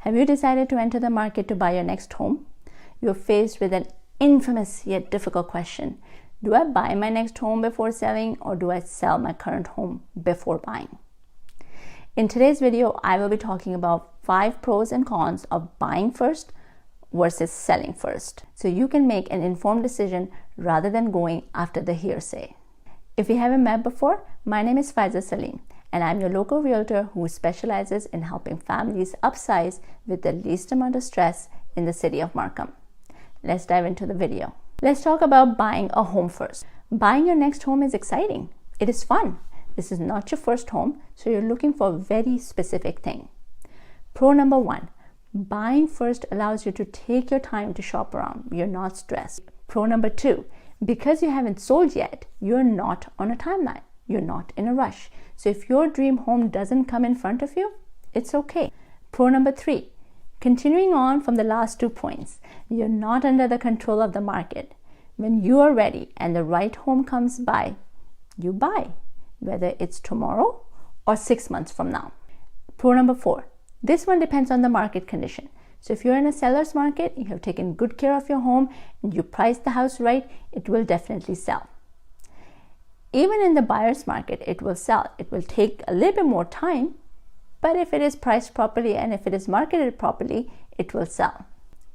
Have you decided to enter the market to buy your next home? You're faced with an infamous yet difficult question. Do I buy my next home before selling, or do I sell my current home before buying? In today's video, I will be talking about 5 pros and cons of buying first versus selling first, so you can make an informed decision rather than going after the hearsay. If we haven't met before, my name is Faiza Saleem, and I'm your local realtor who specializes in helping families upsize with the least amount of stress in the city of Markham. Let's dive into the video. Let's talk about buying a home first. Buying your next home is exciting. It is fun. This is not your first home, so you're looking for a very specific thing. Pro number 1, buying first allows you to take your time to shop around. You're not stressed. Pro number 2, because you haven't sold yet, you're not on a timeline. You're not in a rush. So if your dream home doesn't come in front of you, it's okay. Pro number 3, continuing on from the last 2 points, you're not under the control of the market. When you are ready and the right home comes by, you buy, whether it's tomorrow or 6 months from now. Pro number 4, this one depends on the market condition. So if you're in a seller's market, you have taken good care of your home and you priced the house right, it will definitely sell. Even in the buyer's market, it will sell. It will take a little bit more time, but if it is priced properly and if it is marketed properly, it will sell.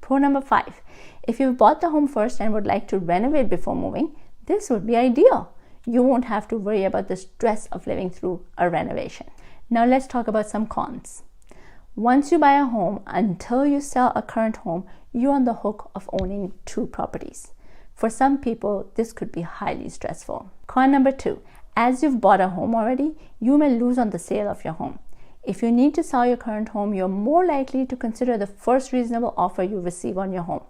Pro number 5, if you've bought the home first and would like to renovate before moving, this would be ideal. You won't have to worry about the stress of living through a renovation. Now let's talk about some cons. Once you buy a home, until you sell a current home, you're on the hook of owning 2 properties. For some people, this could be highly stressful. Con number 2, as you've bought a home already, you may lose on the sale of your home. If you need to sell your current home, you're more likely to consider the first reasonable offer you receive on your home.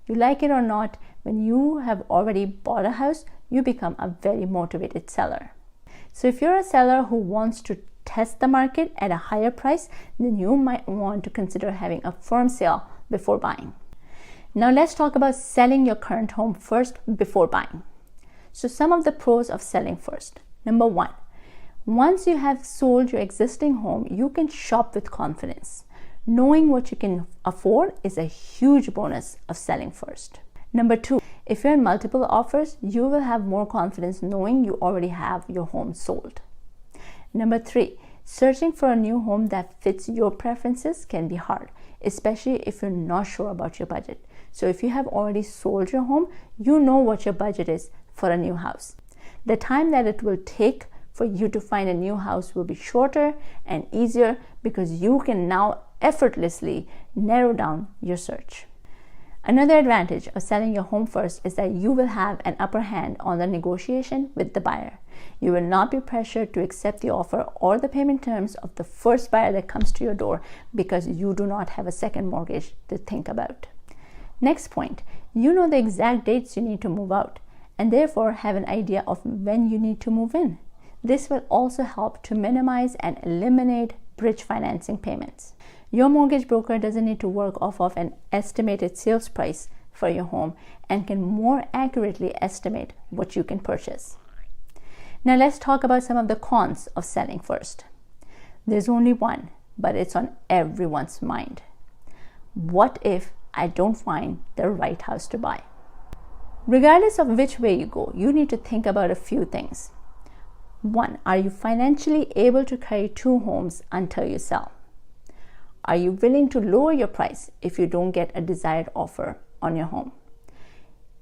You like it or not, when you have already bought a house, you become a very motivated seller. So if you're a seller who wants to test the market at a higher price, then you might want to consider having a firm sale before buying. Now let's talk about selling your current home first before buying. So some of the pros of selling first. Number 1, once you have sold your existing home, you can shop with confidence. Knowing what you can afford is a huge bonus of selling first. Number 2, if you're in multiple offers, you will have more confidence knowing you already have your home sold. Number 3, searching for a new home that fits your preferences can be hard, especially if you're not sure about your budget. So if you have already sold your home, you know what your budget is for a new house. The time that it will take for you to find a new house will be shorter and easier because you can now effortlessly narrow down your search. Another advantage of selling your home first is that you will have an upper hand on the negotiation with the buyer. You will not be pressured to accept the offer or the payment terms of the first buyer that comes to your door because you do not have a second mortgage to think about. Next point, you know the exact dates you need to move out and therefore have an idea of when you need to move in. This will also help to minimize and eliminate bridge financing payments. Your mortgage broker doesn't need to work off of an estimated sales price for your home and can more accurately estimate what you can purchase. Now let's talk about some of the cons of selling first. There's only one, but it's on everyone's mind. What if I don't find the right house to buy? Regardless of which way you go, you need to think about a few things. 1, are you financially able to carry 2 homes until you sell? Are you willing to lower your price if you don't get a desired offer on your home?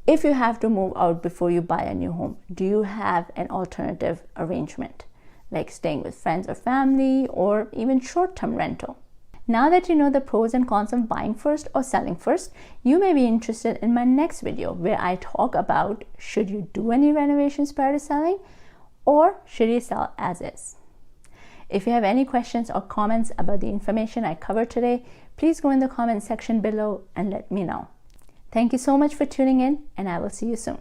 If you have to move out before you buy a new home, do you have an alternative arrangement, like staying with friends or family or even short-term rental? Now that you know the pros and cons of buying first or selling first, you may be interested in my next video where I talk about should you do any renovations prior to selling or should you sell as is. If you have any questions or comments about the information I covered today, please go in the comment section below and let me know. Thank you so much for tuning in, and I will see you soon.